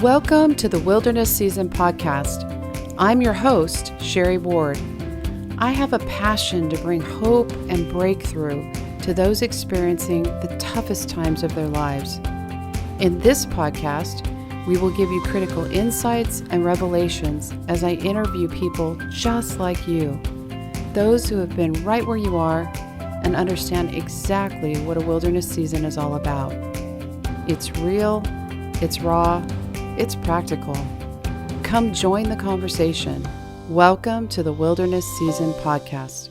Welcome to the Wilderness Season podcast. I'm your host, Sherry Ward. I have a passion to bring hope and breakthrough to those experiencing the toughest times of their lives. In this podcast, we will give you critical insights and revelations as I interview people just like you, those who have been right where you are and understand exactly what a wilderness season is all about. It's real, it's raw, it's practical. Come join the conversation. Welcome to the Wilderness Season podcast.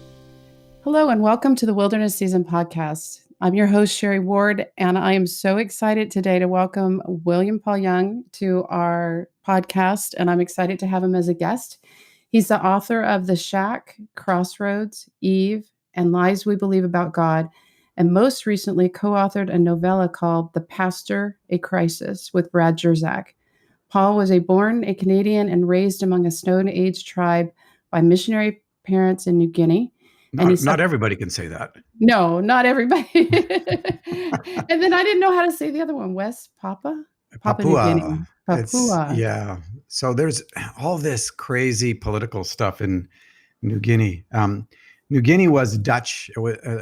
Hello, and welcome to the Wilderness Season podcast. I'm your host, Sherry Ward, and I am so excited today to welcome William Paul Young to our podcast, and I'm excited to have him as a guest. He's the author of The Shack, Crossroads, Eve, and Lies We Believe About God, and most recently co-authored a novella called The Pastor, A Crisis with Brad Jersak. Paul was born a Canadian and raised among a Stone Age tribe by missionary parents in New Guinea. Not everybody can say that. No, not everybody. And then I didn't know how to say the other one. West Papua New Guinea. Papua. Yeah. So there's all this crazy political stuff in New Guinea. New Guinea was Dutch.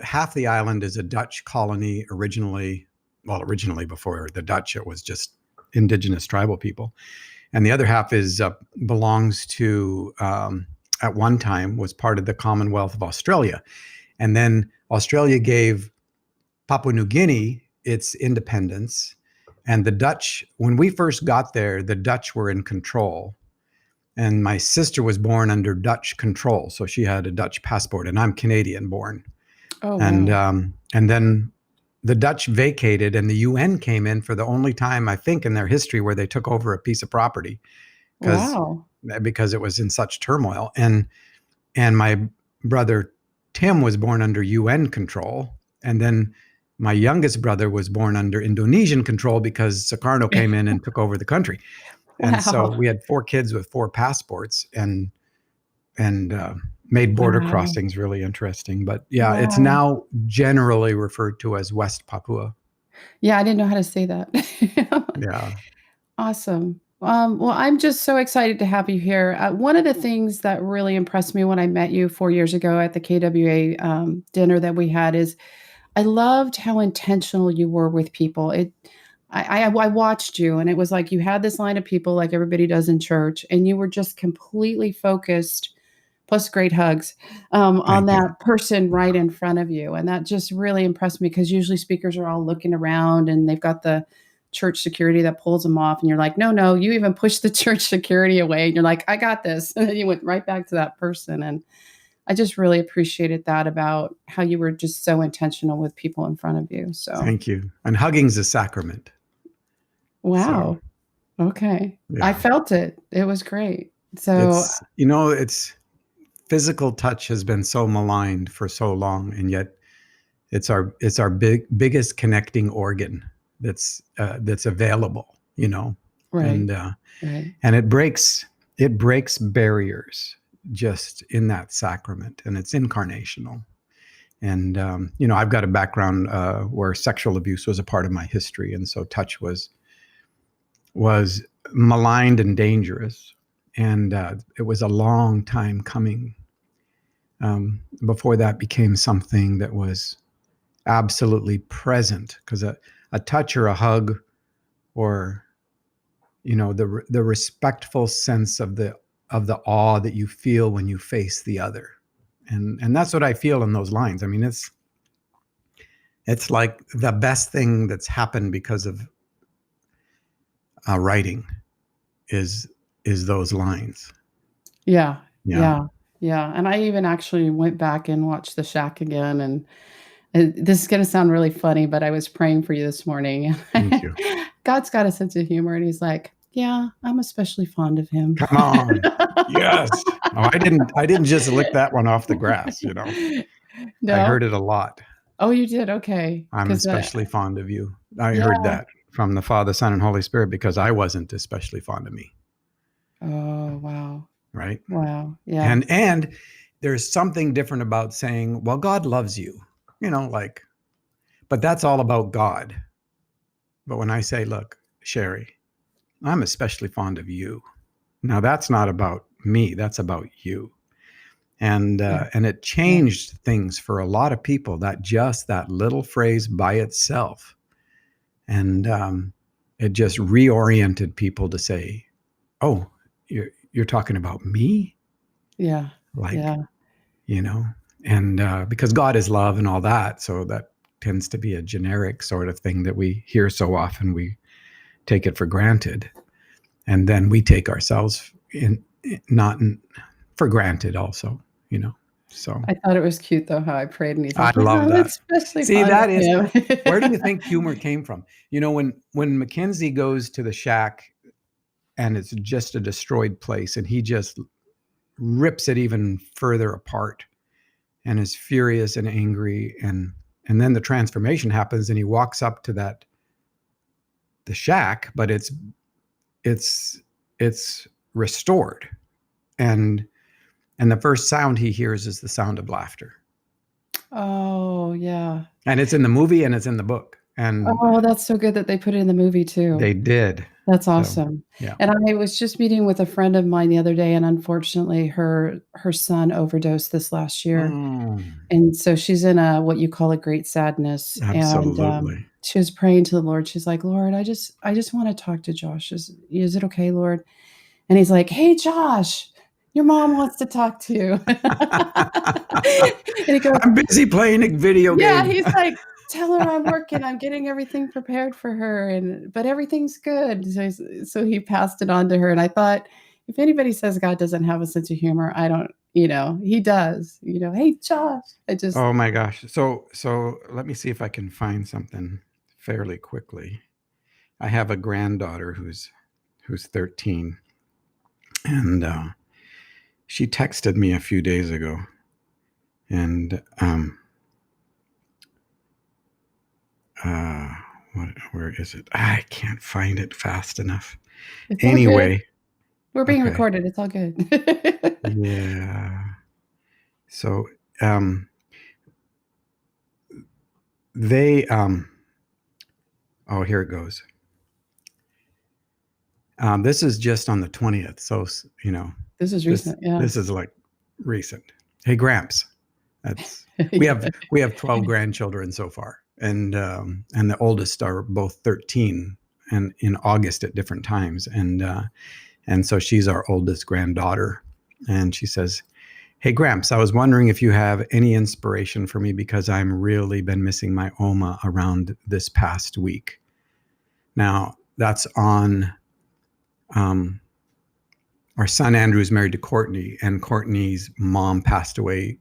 Half the island is a Dutch colony originally before the Dutch, it was just indigenous tribal people. And the other half belongs to, at one time, was part of the Commonwealth of Australia. And then Australia gave Papua New Guinea its independence. And the Dutch, when we first got there, the Dutch were in control. And my sister was born under Dutch control. So she had a Dutch passport, and I'm Canadian born. Oh, wow. And then the Dutch vacated, and the UN came in for the only time, I think, in their history where they took over a piece of property because it was in such turmoil. And my brother Tim was born under UN control, and then my youngest brother was born under Indonesian control because Sukarno came in and took over the country. And so we had 4 kids with 4 passports, and made border crossings really interesting. But it's now generally referred to as West Papua. Yeah, I didn't know how to say that. Yeah. Awesome. Well, I'm just so excited to have you here. One of the things that really impressed me when I met you 4 years ago at the KWA dinner that we had is I loved how intentional you were with people. I watched you, and it was like you had this line of people like everybody does in church, and you were just completely focused, plus great hugs, on that person right in front of you. And that just really impressed me because usually speakers are all looking around and they've got the church security that pulls them off. And you're like, no, you even pushed the church security away. And you're like, I got this. And then you went right back to that person. And I just really appreciated that about how you were just so intentional with people in front of you. So thank you. And hugging's a sacrament. Wow. So, okay. Yeah. I felt it. It was great. So, it's physical touch has been so maligned for so long, and yet it's our biggest connecting organ that's available, Right. And it breaks barriers just in that sacrament, and it's incarnational. And I've got a background where sexual abuse was a part of my history, and so touch was maligned and dangerous. And it was a long time coming before that became something that was absolutely present. Because a touch or a hug, or the respectful sense of the awe that you feel when you face the other, and that's what I feel in those lines. I mean, it's like the best thing that's happened because of writing is those lines. Yeah. And I even actually went back and watched The Shack again. And this is going to sound really funny, but I was praying for you this morning. Thank you. God's got a sense of humor, and he's like, yeah, I'm especially fond of him. Come on. Yes. Oh, I didn't just lick that one off the grass, No? I heard it a lot. Oh, you did? Okay. I'm especially fond of you. I heard that from the Father, Son, and Holy Spirit because I wasn't especially fond of me. Oh, wow. Right? Wow. Yeah. And there's something different about saying, well, God loves you, but that's all about God. But when I say, look, Sherry, I'm especially fond of you. Now that's not about me, that's about you. And Yeah. it changed things for a lot of people, that little phrase by itself. And it just reoriented people to say, oh, you're talking about me? Yeah. Like, Yeah. and because God is love and all that. So that tends to be a generic sort of thing that we hear so often. We take it for granted. And then we take ourselves not for granted also, So I thought it was cute though how I prayed, and he's I like, "Yeah, love that. it's especially See, fond of that is, him." where do you think humor came from? When Mackenzie goes to the shack and it's just a destroyed place and he just rips it even further apart and is furious and angry, and then the transformation happens and he walks up to the shack, but it's restored, and the first sound he hears is the sound of laughter. Oh, yeah. And it's in the movie and it's in the book, and Oh, that's so good that they put it in the movie too. they did. That's So awesome. yeah. And I was just meeting with a friend of mine the other day, and unfortunately, her son overdosed this last year. And so she's in what you call a great sadness, and, Absolutely. she was praying to the Lord. She's like, "Lord, I just wanna talk to Josh. Is it okay, Lord?" And he's like, "Hey, Josh, your mom wants to talk to you." And he goes, I'm busy playing a video yeah, game. he's like, "Tell her I'm working, I'm getting everything prepared for her, but everything's good." So he passed it on to her, and I thought, if anybody says God doesn't have a sense of humor, I don't, he does. "Hey, Josh." Oh my gosh. So let me see if I can find something fairly quickly. I have a granddaughter who's 13, and she texted me a few days ago, and where is it? I can't find it fast enough. It's all good. Anyway, We're being okay. recorded, it's all good. Yeah. So they oh, here it goes. This is just on the 20th, so This is recent, yeah. this is like recent. Hey, Gramps, we have 12 grandchildren so far, and the oldest are both 13, and in August at different times, and so she's our oldest granddaughter, and she says, "Hey, Gramps, I was wondering if you have any inspiration for me because I'm really been missing my Oma around this past week." Now that's on. Our son Andrew is married to Courtney, and Courtney's mom passed away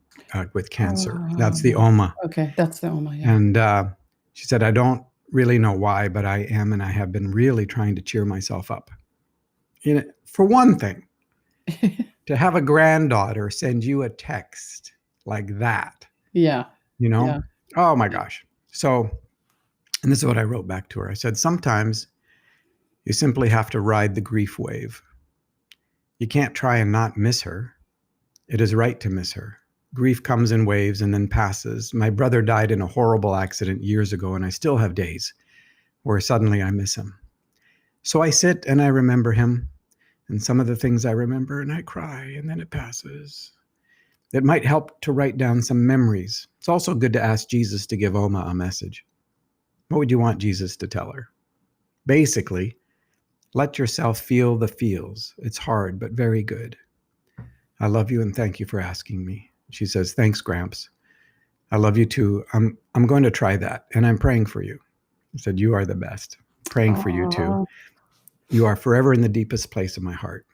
with cancer. That's the Oma. Okay, that's the Oma, yeah. And she said, "I don't really know why, but I am, and I have been really trying to cheer myself up." For one thing, to have a granddaughter send you a text like that, Yeah. Yeah. Oh my gosh. So, and this is what I wrote back to her. I said, "Sometimes you simply have to ride the grief wave. You can't try and not miss her. It is right to miss her. Grief comes in waves and then passes. My brother died in a horrible accident years ago, and I still have days where suddenly I miss him. So I sit and I remember him, and some of the things I remember, and I cry, and then it passes. It might help to write down some memories. It's also good to ask Jesus to give Oma a message. What would you want Jesus to tell her? Basically, let yourself feel the feels. It's hard, but very good. I love you and thank you for asking me." She says, "Thanks, Gramps. I love you too. I'm going to try that, and I'm praying for you." I said, "You are the best. Praying for you too. Aw. You are forever in the deepest place of my heart."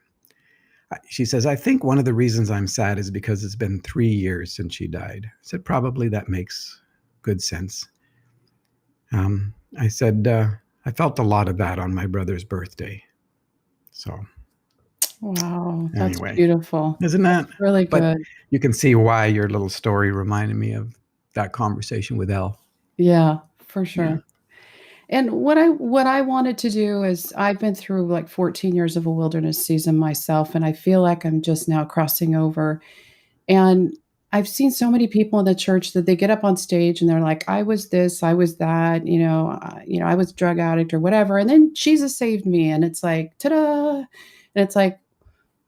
She says, "I think one of the reasons I'm sad is because it's been 3 years since she died." I said, "Probably that makes good sense." I said, "I felt a lot of that on my brother's birthday." So Wow, that's anyway, beautiful. isn't that? That's really But good. you can see why your little story reminded me of that conversation with Elle. Yeah, for Yeah. sure. And what I wanted to do is I've been through, like, 14 years of a wilderness season myself, and I feel like I'm just now crossing over, and I've seen so many people in the church that they get up on stage and they're like, "I was this, I was that, I was a drug addict or whatever, and then Jesus saved me." And it's like, ta-da! And it's like,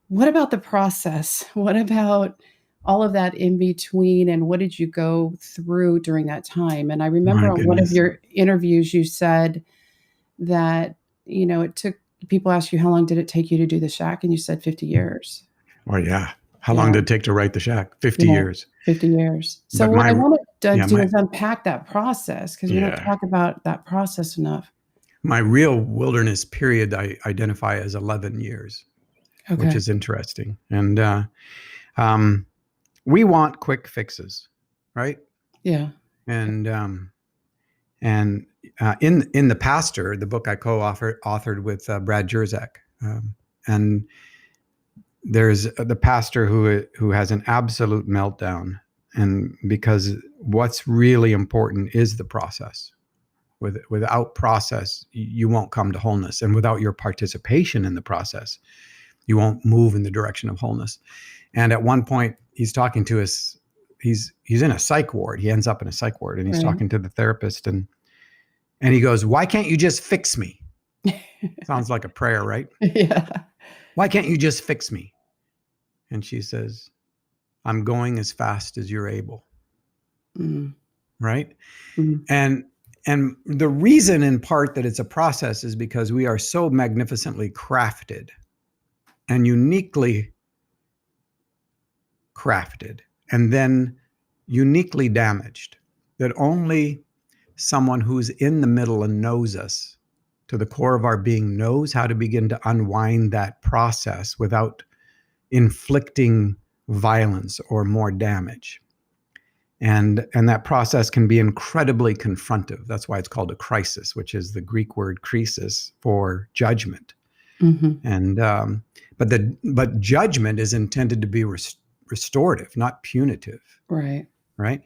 what about the process? What about all of that in between, and what did you go through during that time? And I remember My on one of goodness. your interviews, you said that, it took people ask you, "How long did it take you to do the shack?" And you said 50 years. Oh yeah. How long Yeah. did it take to write the shack? 50 Yeah, years. 50 years. So But what I my wanna yeah, do my is unpack that process, because we don't yeah. talk about that process enough. My real wilderness period I identify as 11 years, which Okay. is interesting. And um, we want quick fixes, right? Yeah. And in the Pastor, the book I authored with Brad Jerzak, and there's the pastor who has an absolute meltdown, and because what's really important is the process. Without process, you won't come to wholeness, and without your participation in the process, you won't move in the direction of wholeness. And at one point, he's talking to us. He's in a psych ward. He ends up in a psych ward, and he's Right. talking to the therapist, and he goes, "Why can't you just fix me?" Sounds like a prayer, right? Yeah. Why can't you just fix me? And she says, "I'm going as fast as you're able." Mm, Right? mhm. And the reason in part that it's a process is because we are so magnificently crafted and uniquely crafted and then uniquely damaged that only someone who's in the middle and knows us to the core of our being knows how to begin to unwind that process without inflicting violence or more damage. And that process can be incredibly confrontive. That's why it's called a crisis, which is the Greek word krisis for judgment. Mhm. And but judgment is intended to be restorative, not punitive, Right. right?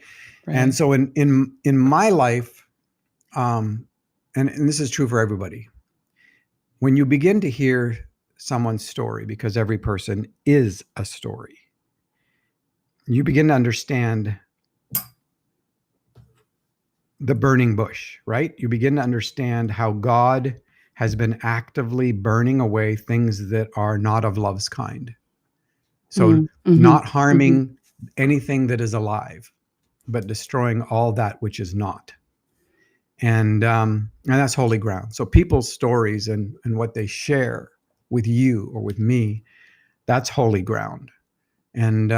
And Right. so in my life, and this is true for everybody, when you begin to hear someone's story, because every person is a story, you begin to understand the burning bush, right? You begin to understand how God has been actively burning away things that are not of love's kind. So, Mm, mhm, not mhm. harming anything that is alive, but destroying all that which is not. And that's holy ground. So, people's stories and what they share with you or with me, that's holy ground. And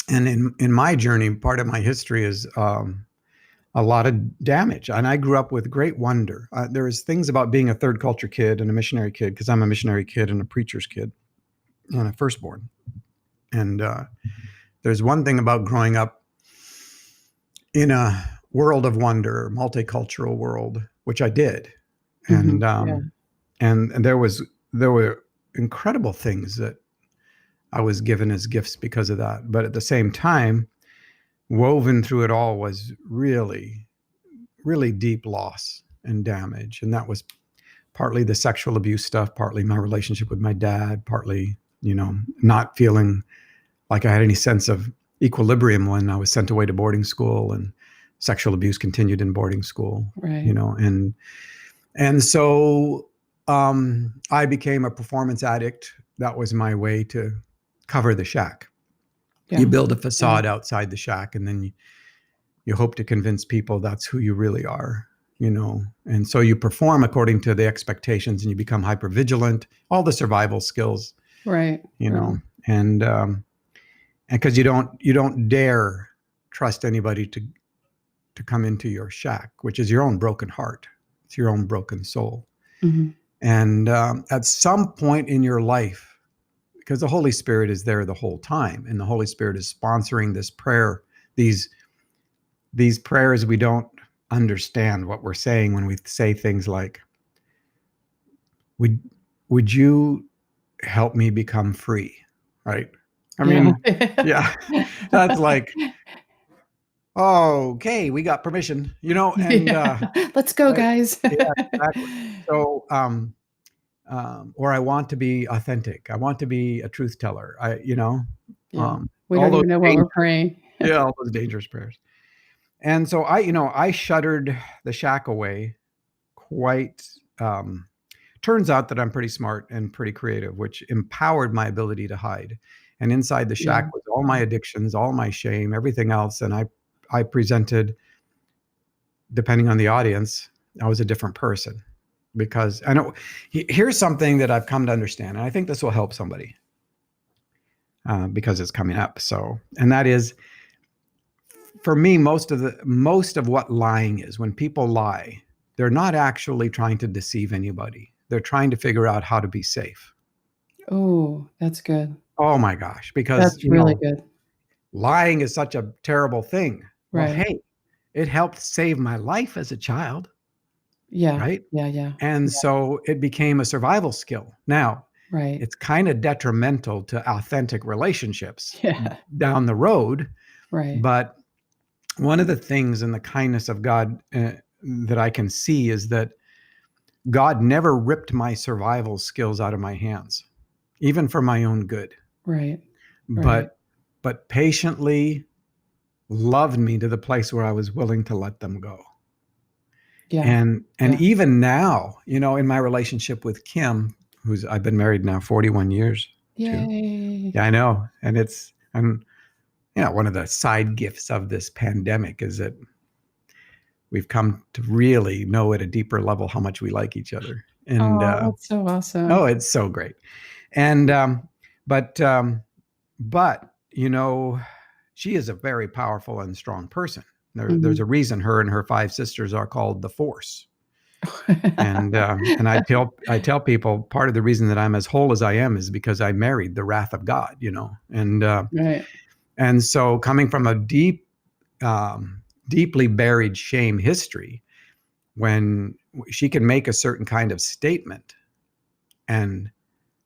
and in my journey, part of my history is a lot of damage. And I grew up with great wonder. There's things about being a third culture kid and a missionary kid, because I'm a missionary kid and a preacher's kid and a firstborn. And there's one thing about growing up in a world of wonder, multicultural world, which I did. And Mhm. Yeah. um, and there were incredible things that I was given as gifts because of that. But at the same time, woven through it all was really, really deep loss and damage. And that was partly the sexual abuse stuff, partly my relationship with my dad, partly, not feeling like I had any sense of equilibrium when I was sent away to boarding school, and sexual abuse continued in boarding school, Right. and so I became a performance addict. That was my way to cover the shack. You Yeah. build a Yeah. facade outside the shack, and then you hope to convince people that's who you really are. And so you perform according to the expectations, and you become hyper vigilant, all the survival skills, Right. you know Right. and because you don't dare trust anybody to come into your shack, which is your own broken heart. It's your own broken soul. Mhm. And at some point in your life, because the Holy Spirit is there the whole time, and the Holy Spirit is sponsoring this prayer, these prayers, we don't understand what we're saying when we say things like, would would you help me become free? Right? I Yeah. mean, yeah, that's like, oh, okay, we got permission, and Yeah. Let's go, right, guys. yeah, exactly. So, or I want to be authentic. I want to be a truth teller. Yeah. Um, We all don't those even know what we're praying. yeah, all those dangerous prayers. And so I shuttered the shack away quite. Turns out that I'm pretty smart and pretty creative, which empowered my ability to hide. And inside the Yeah. shack was all my addictions, all my shame, everything else. And I presented, depending on the audience, I was a different person. Because I know, here's something that I've come to understand, and I think this will help somebody because it's coming up. So, and that is, for me, most of what lying is, when people lie, they're not actually trying to deceive anybody. They're trying to figure out how to be safe. Oh, that's good. Oh my gosh, because That's really good. lying is such a terrible thing. Well, Right. hey, it helped save my life as a child, Yeah. right? Yeah. Yeah. And so it became a survival skill. Now, Right. it's kind of detrimental to authentic relationships Yeah. down the road, Right. but one of the things in the kindness of God that I can see is that God never ripped my survival skills out of my hands, even for my own good, Right. Right. but patiently loved me to the place where I was willing to let them go. Yeah. And Yeah. even now, in my relationship with Kim, I've been married now 41 years to. Yay. Yeah, I know. And one of the side gifts of this pandemic is that we've come to really know at a deeper level how much we like each other. And Oh, that's so awesome. oh, it's so great. And but she is a very powerful and strong person. There's a reason her and her 5 sisters are called the Force. And I tell people, part of the reason that I'm as whole as I am is because I married the wrath of God, and Right. and so coming from a deeply buried shame history, when she can make a certain kind of statement, and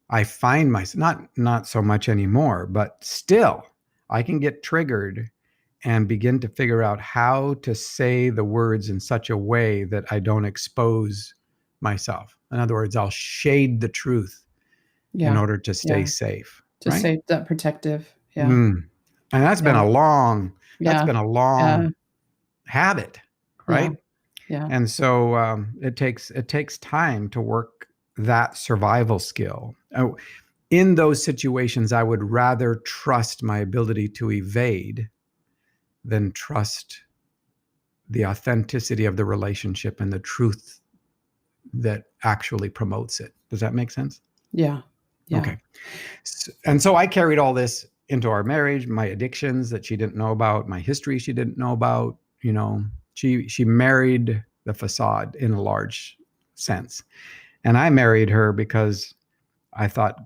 I find myself not so much anymore, but still I can get triggered and begin to figure out how to say the words in such a way that I don't expose myself. In other words, I'll shade the truth in Yeah. order to stay Yeah. safe. To Right? save that protective. Yeah. And that's been Yeah. a long Yeah. Yeah. habit, Yeah. right? Yeah. And so it takes time to work that survival skill. In those situations, I would rather trust my ability to evade than trust the authenticity of the relationship and the truth that actually promotes it. Does that make sense? Yeah. Yeah. Okay. And so I carried all this into our marriage, my addictions that she didn't know about, my history she didn't know about. She married the facade in a large sense. And I married her because I thought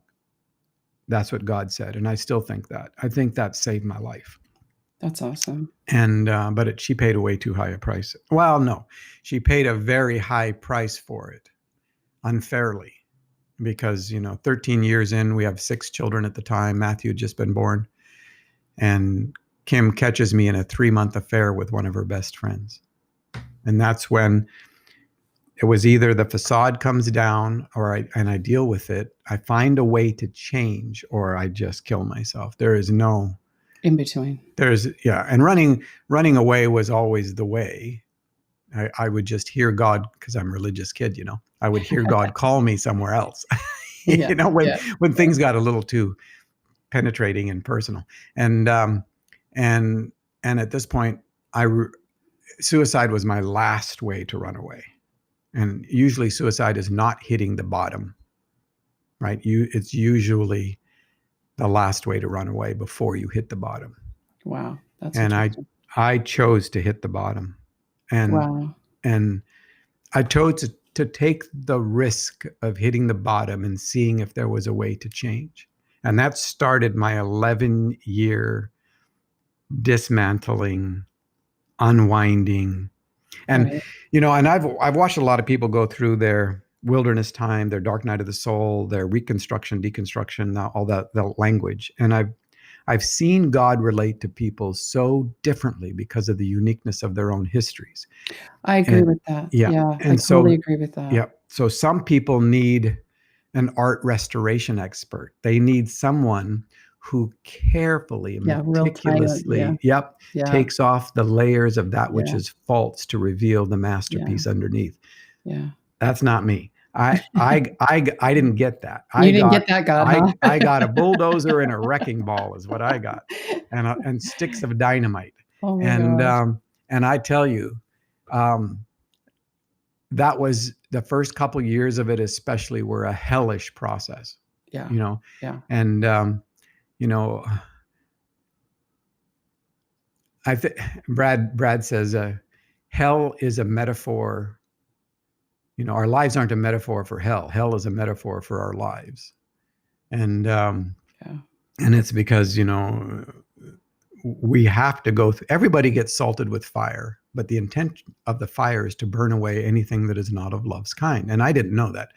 that's what God said. And I still think that. I think that saved my life. That's awesome. And but she paid a way too high a price. Well, no, she paid a very high price for it, unfairly, because 13 years in, we have 6 children at the time. Matthew had just been born, and Kim catches me in a 3-month affair with one of her best friends, and that's when it was either the facade comes down, or I deal with it. I find a way to change, or I just kill myself. There is no In between. And running away was always the way. I would just hear God, because I'm a religious kid, I would hear God call me somewhere else. Yeah. When things got a little too penetrating and personal, and at this point, suicide was my last way to run away. And usually suicide is not hitting the bottom, right? It's usually the last way to run away before you hit the bottom. Wow. That's And interesting. I chose to hit the bottom. And Wow. and I chose to take the risk of hitting the bottom and seeing if there was a way to change. And that started my 11-year dismantling, unwinding. And Right. and I've watched a lot of people go through their wilderness time, their dark night of the soul, their reconstruction, deconstruction, all that the language. And I've seen God relate to people so differently because of the uniqueness of their own histories. I agree with that. Yeah. Yeah. I And totally so, agree with that. yeah. So some people need an art restoration expert. They need someone who carefully and Yeah, real tiny. Yeah, meticulously, yep, yeah, takes off the layers of that which yeah, is false to reveal the yeah, masterpiece underneath. yeah. That's not me. I didn't get that. You didn't get that, God, huh? I got a bulldozer and a wrecking ball is what I got, and sticks of dynamite, Oh my and gosh. and I tell you, um, that was the first couple years of it, especially, were a hellish process, Yeah, you know, yeah, and you know, I think Brad says hell is a metaphor. Our lives aren't a metaphor for hell. Hell is a metaphor for our lives, and yeah, and it's because we have to go through. Everybody gets salted with fire, but the intent of the fire is to burn away anything that is not of love's kind. And I didn't know that.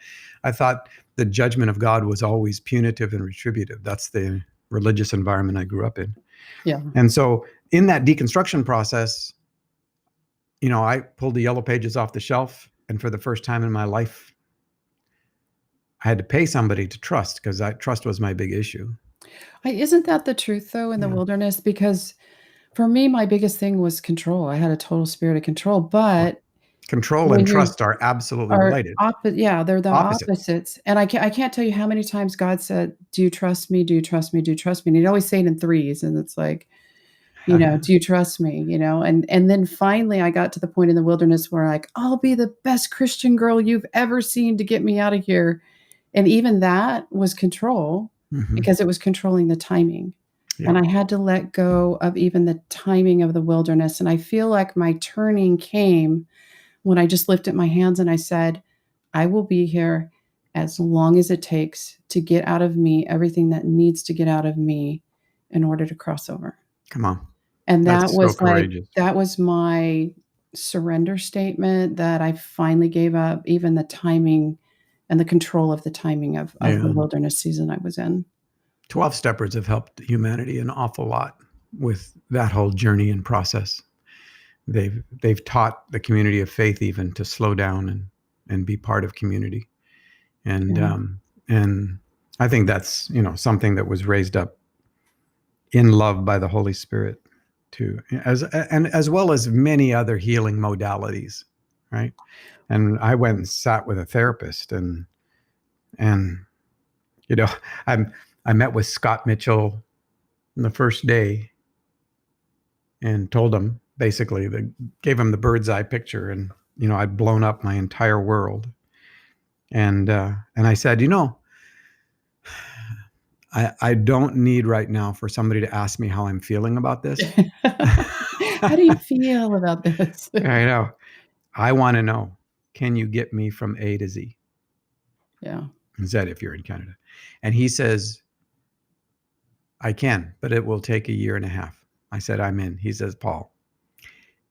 I thought the judgment of God was always punitive and retributive. That's the religious environment I grew up in. yeah. And so in that deconstruction process, I pulled the yellow pages off the shelf, and for the first time in my life, I had to pay somebody to trust, because trust was my big issue. Isn't that the truth though in the Yeah. wilderness? Because for me, my biggest thing was control. I had a total spirit of control, Well, but control and when you trust are absolutely are related. yeah, they're the Opposites. opposites, and I can't tell you how many times God said, "Do you trust me? Do you trust me? Do you trust me?" And he'd always say it in threes, and it's like, "Do you trust me?" And then finally I got to the point in the wilderness where like, "I'll be the best Christian girl you've ever seen to get me out of here." And even that was control Mhm. because it was controlling the timing. And Yeah. I had to let go of even the timing of the wilderness. And I feel like my turning came when I just lifted my hands and I said, I will be here as long as it takes to get out of me everything that needs to get out of me in order to cross over. Come on. And that That's so was like, courageous. that was my surrender statement that I finally gave up even the timing and the control of the timing of the Yeah. wilderness season I was in. 12 steppers have helped humanity an awful lot with that whole journey and process. They've taught the community of faith even to slow down and be part of community. And Yeah. and I think that's, something that was raised up in love by the Holy Spirit too, as well as many other healing modalities, right? And I went and sat with a therapist, and you know, I'm I met with Scott Mitchell the first day and told him, basically, gave him the bird's eye picture, and I'd blown up my entire world, and I said, I don't need right now for somebody to ask me how I'm feeling about this. How do you feel about this? I know. I want to know, can you get me from A to Z? Yeah. Z if you're in Canada. And he says, I can, but it will take a year and a half. I said, I'm in. He says, Paul,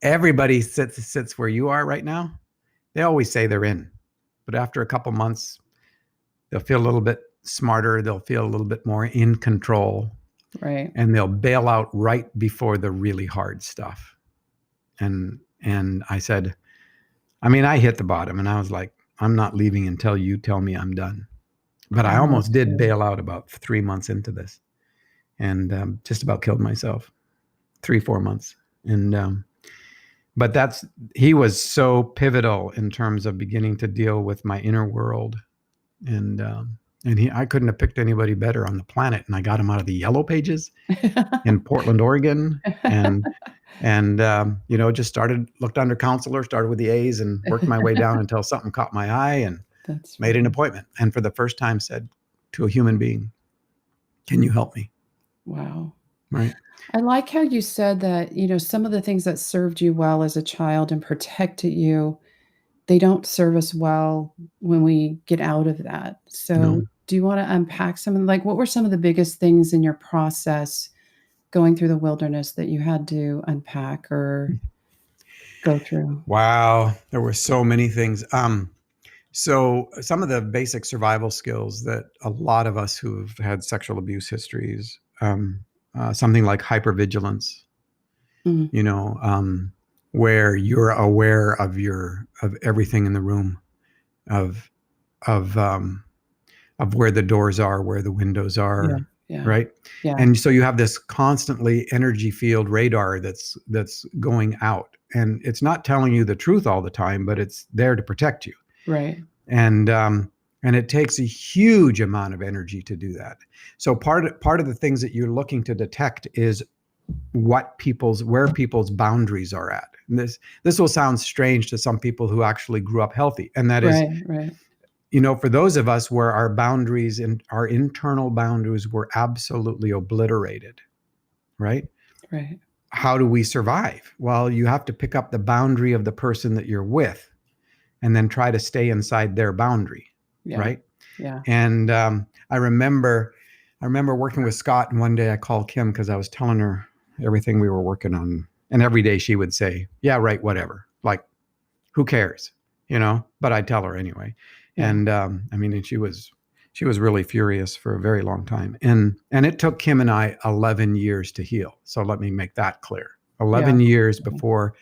everybody sits where you are right now. They always say they're in, but after a couple months, they'll feel a little bit smarter. They'll feel a little bit more in control, Right. and they'll bail out right before the really hard stuff. And I said, I hit the bottom, and I was like, I'm not leaving until you tell me I'm done. But I I was almost did too. bail out about 3 months into this, and just about killed myself. 3-4 months. And but he was so pivotal in terms of beginning to deal with my inner world, and I couldn't have picked anybody better on the planet. And I got him out of the yellow pages in Portland, Oregon, and just looked under counselor, started with the A's, and worked my way down until something caught my eye, and That's made an funny. appointment. And for the first time, said to a human being, "Can you help me?" Wow. Right? I like how you said that, some of the things that served you well as a child and protected you, they don't serve us well when we get out of that. So, No. do you wanna unpack like, what were some of the biggest things in your process going through the wilderness that you had to unpack or go through? Wow, there were so many things. So some of the basic survival skills that a lot of us who've had sexual abuse histories, something like hypervigilance, Mm, where you're aware of everything in the room, of of um, of where the doors are, where the windows yeah, are. Yeah. right? Yeah. And so you have this constantly energy field radar that's going out, and it's not telling you the truth all the time, but it's there to protect you. Right. And it takes a huge amount of energy to do that. So part of the things that you're looking to detect is where people's boundaries are at. And this will sound strange to some people who actually grew up healthy, and that is, Right. for those of us where our boundaries and our internal boundaries were absolutely obliterated, right? Right. How do we survive? Well, you have to pick up the boundary of the person that you're with and then try to stay inside their boundary, Yeah. right? Yeah. And I remember working with Scott, and one day I called Kim because I was telling her everything we were working on, and every day she would say, "Yeah, right, whatever. Like, who cares?" But I'd tell her anyway. Yeah. And and she was really furious for a very long time, and it took Kim and I 11 years to heal. So let me make that clear: 11 years before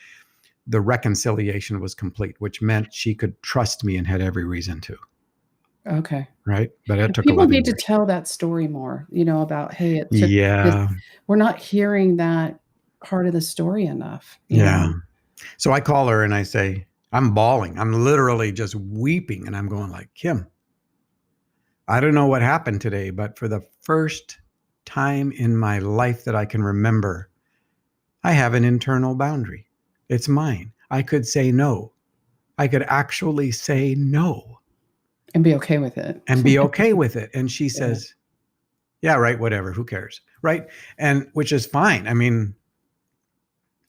the reconciliation was complete, which meant she could trust me and had every reason to. Okay. Right. But it took People 11 need to years. tell that story more, about, hey, it took this. Yeah. We're not hearing that part of the story enough. Yeah. So I call her and I say, I'm bawling. I'm literally just weeping. And I'm going like, Kim, I don't know what happened today, but for the first time in my life that I can remember, I have an internal boundary. It's mine. I could say no. I could actually say no. And be okay with it. And be okay with it. And she Yeah. says, yeah, right, whatever, who cares, right? And which is fine. I mean,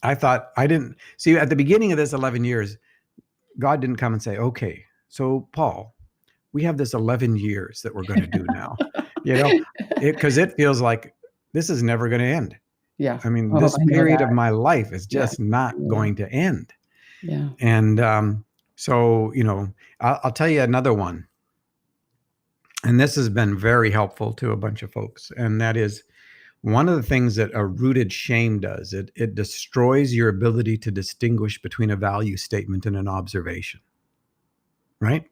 I thought I didn't see at the beginning of this 11 years, God didn't come and say, okay, so Paul, we have this 11 years that we're going to do now, because it feels like this is never going to end. Yeah. I mean, Oh, this I know period that. of my life is just not going to end. Yeah. And so, I'll tell you another one. And this has been very helpful to a bunch of folks. And that is one of the things that a rooted shame does. It destroys your ability to distinguish between a value statement and an observation. Right?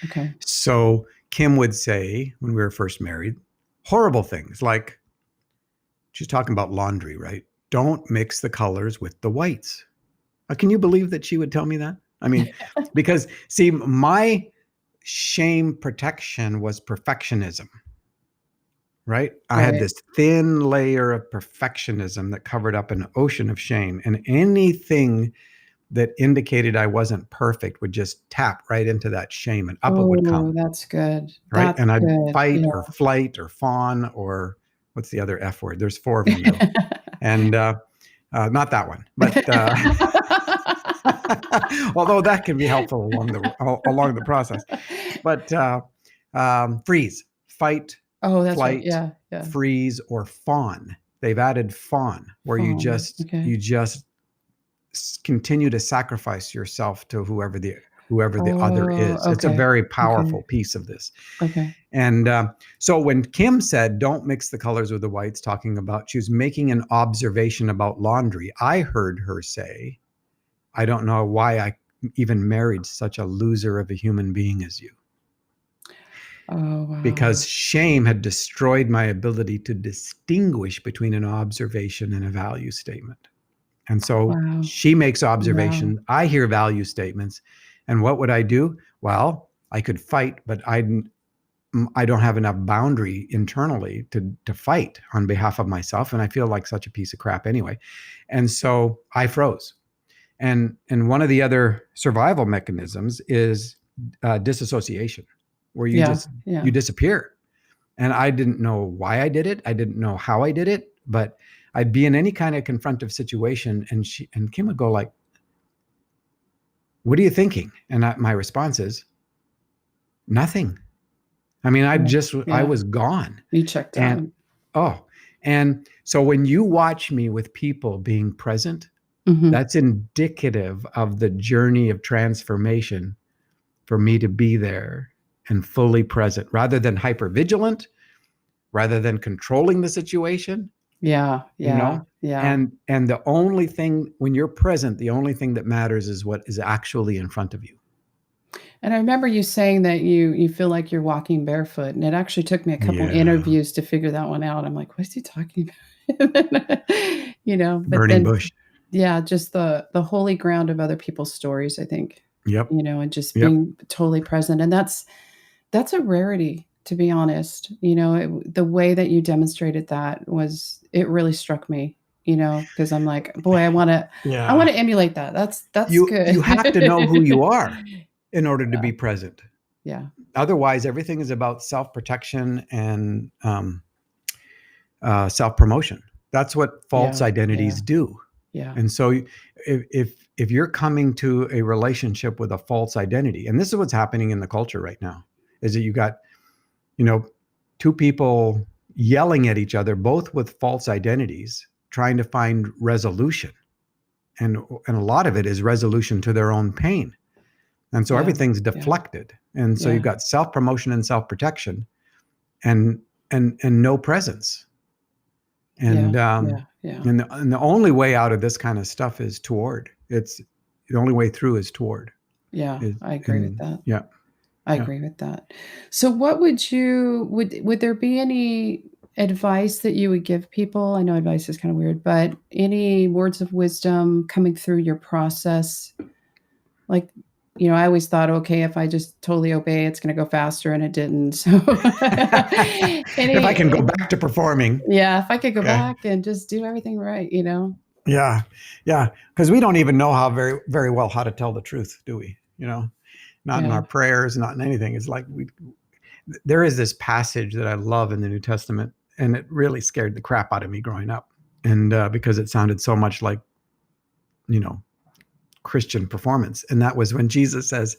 Okay. So Kim would say, when we were first married, horrible things like, she's talking about laundry, right? Don't mix the colors with the whites. Can you believe that she would tell me that? I mean, because see, my shame protection was perfectionism, right? I had this thin layer of perfectionism that covered up an ocean of shame, and anything that indicated I wasn't perfect would just tap right into that shame, and up it would come. Oh, that's good. Right. That's and I'd good. fight Yeah. or flight or fawn, or what's the other F word? There's 4 of them though. And not that one, but although that can be helpful along the process. But freeze, fight, Oh, that's right. flight, Yeah. freeze, or fawn. They've added fawn, where you just continue to sacrifice yourself to whoever the other is. It's a very powerful piece of this. Okay. And so when Kim said, don't mix the colors with the whites, talking about, she was making an observation about laundry. I heard her say, I don't know why I even married such a loser of a human being as you. Oh, wow. Because shame had destroyed my ability to distinguish between an observation and a value statement. And so she makes observations. I hear value statements. And what would I do? Well, I could fight, but I don't have enough boundary internally to fight on behalf of myself. And I feel like such a piece of crap anyway. And so I froze. And one of the other survival mechanisms is disassociation, where you you disappear. And I didn't know why I did it. I didn't know how I did it, but I'd be in any kind of confrontive situation, and Kim would go like, what are you thinking? And my response is, nothing. I mean, I was gone. You checked out. And so when you watch me with people being present, that's indicative of the journey of transformation for me to be there and fully present, rather than hypervigilant, rather than controlling the situation. Yeah. And the only thing, when you're present, the only thing that matters is what is actually in front of you. And I remember you saying that you feel like you're walking barefoot, and it actually took me a couple Yeah. interviews to figure that one out. I'm like, "What is he talking about?" But Burning then bush. yeah, just the holy ground of other people's stories, I think, Yep. and just Yep. being totally present, and that's a rarity, to be honest. The way that you demonstrated that it really struck me, because I'm like, "Boy, I Yeah. wanna emulate that." That's You good. have to know who you are in order to be present. Yeah, Otherwise, everything is about self-protection and self-promotion. That's what false yeah, identities yeah, do. yeah, And so if you're coming to a relationship with a false identity, and this is what's happening in the culture right now, is that you got, you know, two people yelling at each other, both with false identities, trying to find resolution. And a lot of it is resolution to their own pain. And so yeah, everything's yeah, deflected. And so you've yeah, got self-promotion and self-protection and and no presence. yeah, And yeah, yeah, and the only way out of this kind of stuff is toward. It's the only way through is toward. yeah, Is I agree with and that. yeah, I yeah. agree with that. So what would there be any advice that you would give people? I know advice is kind of weird, but any words of wisdom coming through your process? Like, I always thought, okay, if I just totally obey, it's going to go faster, and it didn't. So, If I can go any, back to performing, yeah, if I could go okay. back and just do everything right. Yeah, yeah, because we don't even know how very well how to tell the truth, do we? Not in Yeah. our prayers, not in anything. It's like there is this passage that I love in the New Testament, and it really scared the crap out of me growing up, and because it sounded so much like, you know, Christian performance, and that was when Jesus says,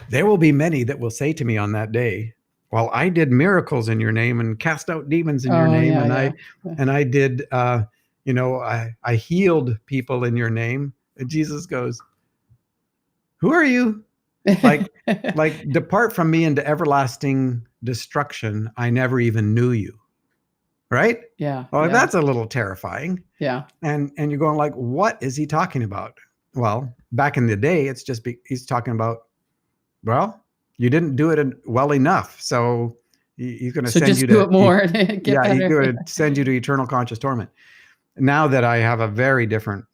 "There will be many that will say to me on that day, well, I did miracles in your name and cast out demons in your Oh, name, yeah, and yeah. I did, I healed people in your name." And Jesus goes, "Who are you? Like, depart from me into everlasting destruction. I never even knew you." Right? Yeah, Well, yeah, that's a little terrifying. yeah. And you're going like, what is he talking about? Well, back in the day, he's talking about, well, you didn't do it well enough, so he's going to So send just you do to it more to get yeah, he's better. going to send you to eternal conscious torment. Now that I have a very different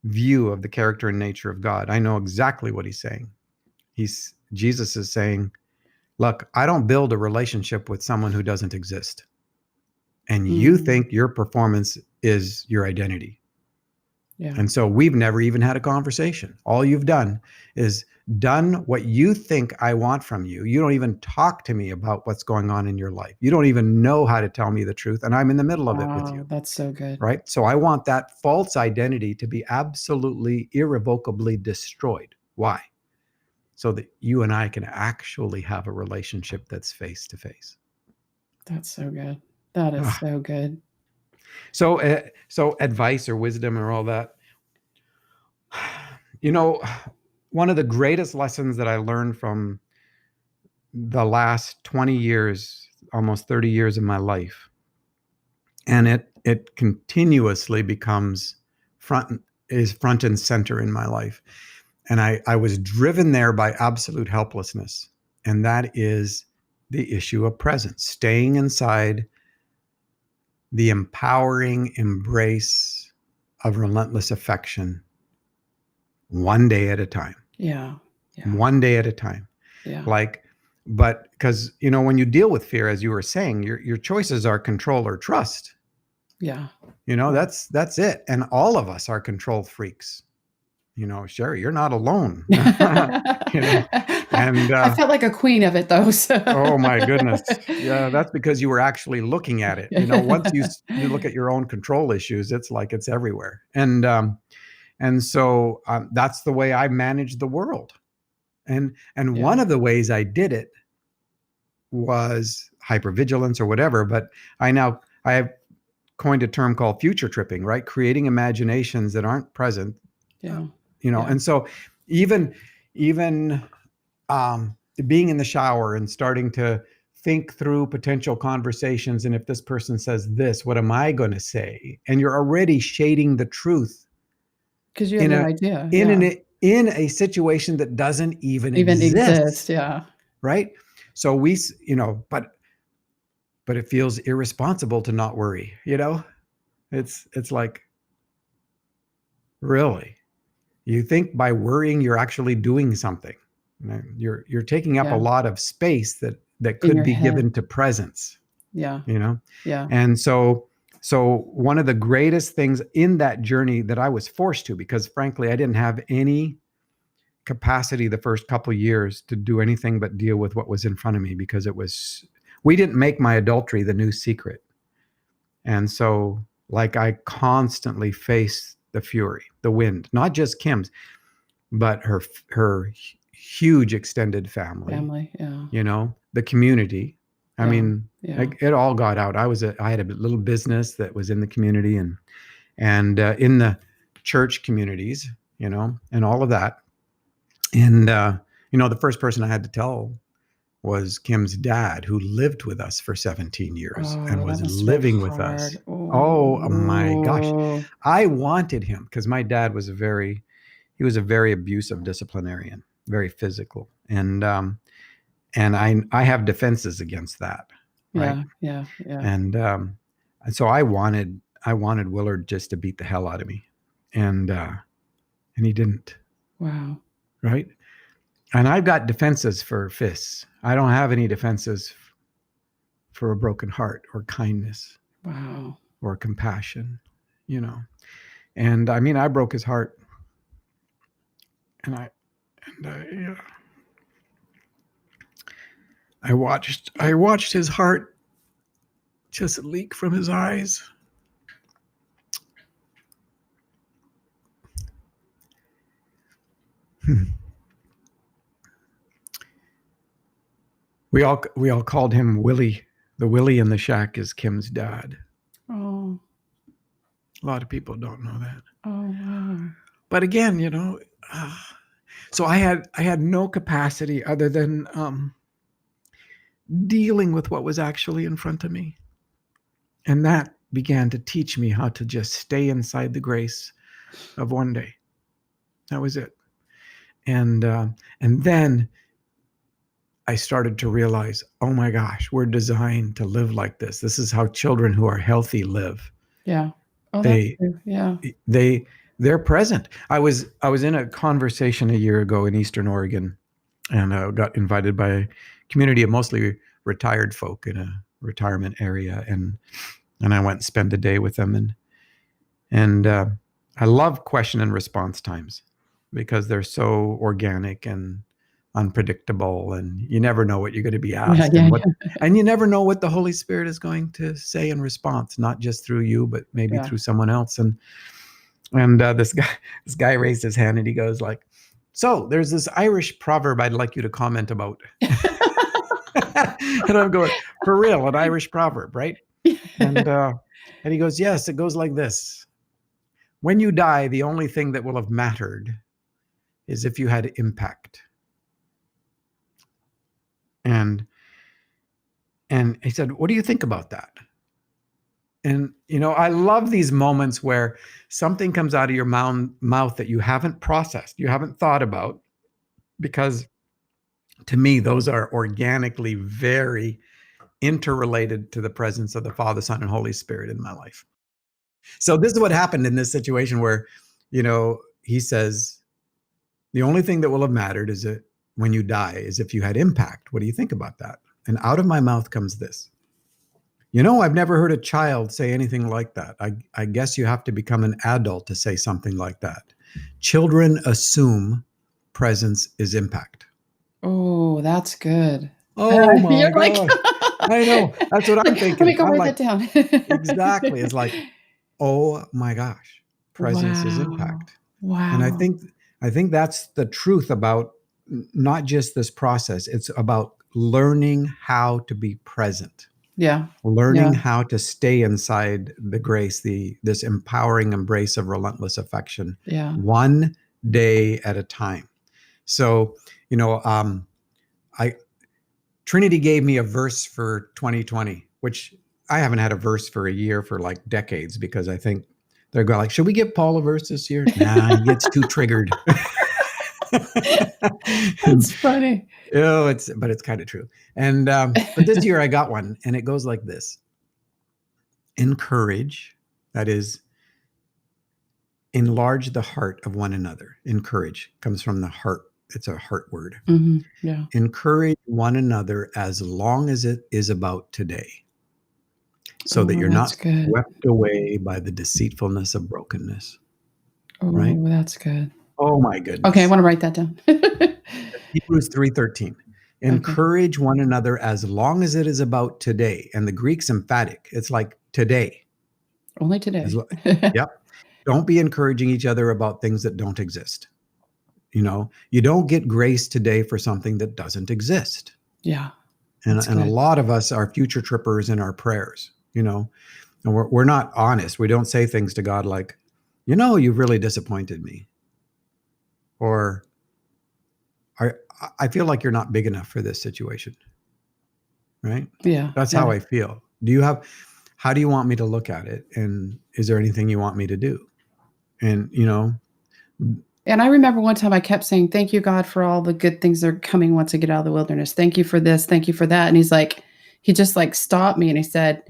view of the character and nature of God, I know exactly what he's saying. Jesus is saying, look, I don't build a relationship with someone who doesn't exist. And you Mm, think your performance is your identity. yeah. And so we've never even had a conversation. All you've done is done what you think I want from you. You don't even talk to me about what's going on in your life. You don't even know how to tell me the truth. And I'm in the middle of it with you. Wow, that's so good. Right. So I want that false identity to be absolutely irrevocably destroyed. Why? So that you and I can actually have a relationship that's face to face. That's so good. That is so good. So advice or wisdom or all that. You know, one of the greatest lessons that I learned from the last 20 years, almost 30 years of my life, and it continuously becomes front front and center in my life. And I was driven there by absolute helplessness. And that is the issue of presence, staying inside the empowering embrace of relentless affection, one day at a time, Yeah. Yeah. one day at a time. Yeah. Like, but because, when you deal with fear, as you were saying, your choices are control or trust. Yeah. Yeah. That's it. And all of us are control freaks. Sherry, you're not alone. you know, and I felt like a queen of it though, so oh my goodness, yeah, that's because you were actually looking at it. Once you look at your own control issues, it's like it's everywhere. And so that's the way I managed the world. And Yeah. one of the ways I did it was hypervigilance or whatever. But I have coined a term called future tripping, right? Creating imaginations that aren't present. Yeah. Yeah. And so even being in the shower and starting to think through potential conversations, and if this person says this, what am I going to say? And you're already shading the truth 'Cause you have in no a idea. in Yeah. an in a situation that doesn't even Even exist. exist. Yeah. Right. So but it feels irresponsible to not worry, it's like, really, you think by worrying you're actually doing something. You're taking up a Yeah. lot of space that In could your be head. given to presence. Yeah. Yeah. And so one of the greatest things in that journey that I was forced to, because frankly I didn't have any capacity the first couple of years to do anything but deal with what was in front of me, because we didn't make my adultery the new secret. And so, like, I constantly faced the fury, the wind, not just Kim's, but her huge extended family, Yeah. the community. I Yeah. mean, Yeah. it all got out. I had a little business that was in the community and in the church communities, and all of that. And the first person I had to tell was Kim's dad, who lived with us for 17 years and Oh, that was must have been living with us. hard. Oh my gosh. Oh. I wanted him because my dad was he was a very abusive disciplinarian, very physical. And I have defenses against that. Right. Yeah. Yeah. And so I wanted Willard just to beat the hell out of me. And he didn't. Wow. Right. And I've got defenses for fists. I don't have any defenses for a broken heart or kindness. Wow. Or compassion, And I mean, I broke his heart. And I watched his heart just leak from his eyes. We all called him Willie. The Willie in the shack is Kim's dad. Oh. A lot of people don't know that. Oh, wow. But again, so I had no capacity other than dealing with what was actually in front of me. And that began to teach me how to just stay inside the grace of one day. That was it. And then I started to realize, oh my gosh, we're designed to live like this. This is how children who are healthy live. Yeah. Oh, that's true. Yeah. They're present. I was in a conversation a year ago in Eastern Oregon, and I got invited by a community of mostly retired folk in a retirement area, and I went and spent a day with them, and I love question and response times because they're so organic and unpredictable, and you never know what you're going to be asked, and you never know what the Holy Spirit is going to say in response, not just through you, but maybe through someone else. And this guy raised his hand and he goes like, so there's this Irish proverb I'd like you to comment about. And I'm going, for real, an Irish proverb, right? And he goes, yes, it goes like this. When you die, the only thing that will have mattered is if you had impact. And he said, what do you think about that? And, I love these moments where something comes out of your mouth that you haven't processed, you haven't thought about, because to me, those are organically very interrelated to the presence of the Father, Son, and Holy Spirit in my life. So this is what happened in this situation where, he says, the only thing that will have mattered is that when you die is if you had impact. What do you think about that? And out of my mouth comes this. I've never heard a child say anything like that. I guess you have to become an adult to say something like that. Children assume presence is impact. Oh, that's good. Oh my God. I know. That's what I'm thinking. Let me go write that down. Exactly. It's like, oh my gosh, presence is impact. Wow. And I think that's the truth about not just this process. It's about learning how to be present. Yeah. Learning how to stay inside the grace, this empowering embrace of relentless affection. Yeah. One day at a time. So, Trinity gave me a verse for 2020, which I haven't had a verse for a year for like decades, because I think they're going like, should we give Paul a verse this year? Nah, he gets too triggered. That's funny. Oh, but it's kind of true. And but this year I got one, and it goes like this: encourage, that is, enlarge the heart of one another. Encourage comes from the heart. It's a heart word. Yeah. Encourage one another as long as it is about today, so that Oh, you're that's not good. swept away by the deceitfulness of brokenness. Right? Oh, that's good. Oh my Okay, I goodness. want to write that down. Hebrews 3:13. Okay. Encourage one another as long as it is about today. And the Greek's emphatic. It's like today. Only As today. lo- Yep. Don't be encouraging each other about things that don't exist. You don't get grace today for something that doesn't exist. Yeah, And, that's and a good. lot of us are future trippers in our prayers, and we're not honest. We don't say things to God like, you've really disappointed me. Or I, I feel like you're not big enough for this situation. Right? Yeah, That's how yeah. I feel. How do you want me to look at it? And is there anything you want me to do? And, And I remember one time I kept saying, "Thank you, God, for all the good things that are coming once I get out of the wilderness. Thank you for this. Thank you for that." And he just like stopped me and he said,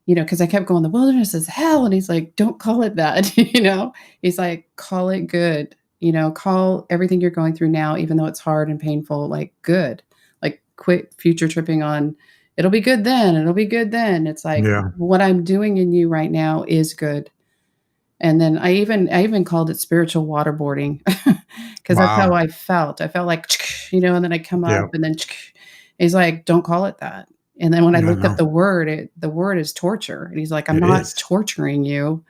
because I kept going, "The wilderness is hell." And he's like, "Don't call it that." He's like, "Call it good. Call everything you're going through now, even though it's hard and painful, like good. Like quit future tripping on it'll be good then. It'll be good then. It's like yeah. what I'm doing in you right now is good." And then I even called it spiritual waterboarding because that's how Wow. I felt. I felt like, and then I come Yeah. up and then he's like, "Don't call it that." And then when I Yeah, looked up no, the word is torture. And he's like, "I'm it not is. torturing you.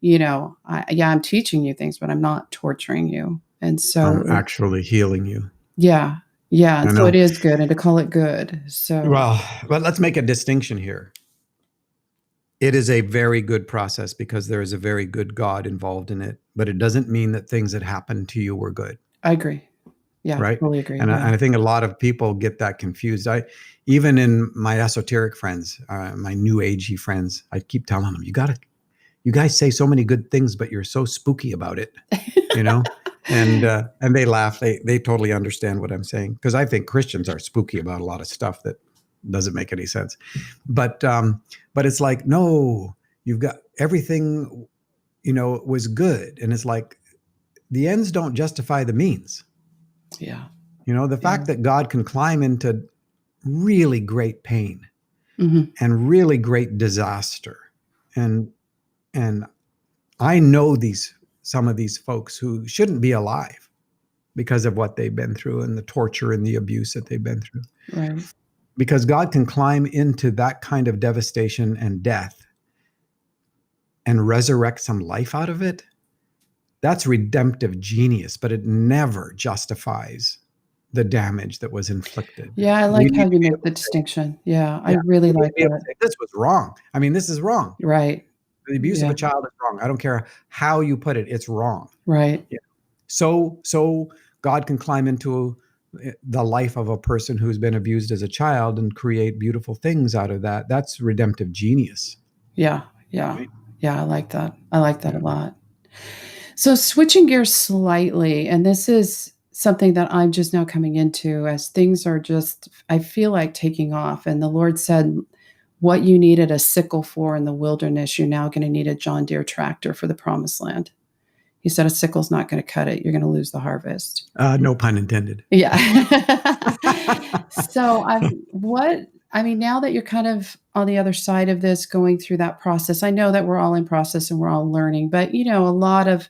I'm teaching you things, but I'm not torturing you." And so I'm actually healing you. yeah. Yeah. I And so it know. is good. And to call it good. So Well, but let's make a distinction here. It is a very good process because there is a very good God involved in it, but it doesn't mean that things that happen to you were good. I agree. Yeah. Right. Totally agree. And Yeah. I think a lot of people get that confused. Even in my esoteric friends, my new agey friends, I keep telling them, you guys say so many good things, but you're so spooky about it, you know? And they laugh. They totally understand what I'm saying. Cause I think Christians are spooky about a lot of stuff that doesn't make any sense. But it's like, no, you've got everything, was good. And it's like the ends don't justify the means. Yeah. The Yeah. fact that God can climb into really great pain Hmm. and really great disaster. And and I know some of these folks who shouldn't be alive because of what they've been through and the torture and the abuse that they've been through. Right. Because God can climb into that kind of devastation and death and resurrect some life out of it. That's redemptive genius, but it never justifies the damage that was inflicted. Yeah, I We like how need to you be make able the to say, distinction. Yeah, I yeah, really we need like to be able to that. say, this was wrong. I mean, this is wrong. Right. The abuse of Yeah, a child is wrong. I don't care how you put it, it's wrong. right. Yeah. So God can climb into the life of a person who's been abused as a child and create beautiful things out of that. That's redemptive genius. Yeah, yeah. Right? Yeah, I like that. I like that a Yeah. lot. So switching gears slightly, and this is something that I'm just now coming into as things are just I feel like taking off, and the Lord said, "What you needed a sickle for in the wilderness, you're now gonna need a John Deere tractor for the promised land." He said, "A sickle's not gonna cut it. You're gonna lose the harvest." No pun intended. Yeah. So, I mean, now that you're kind of on the other side of this, going through that process, I know that we're all in process and we're all learning, but, a lot of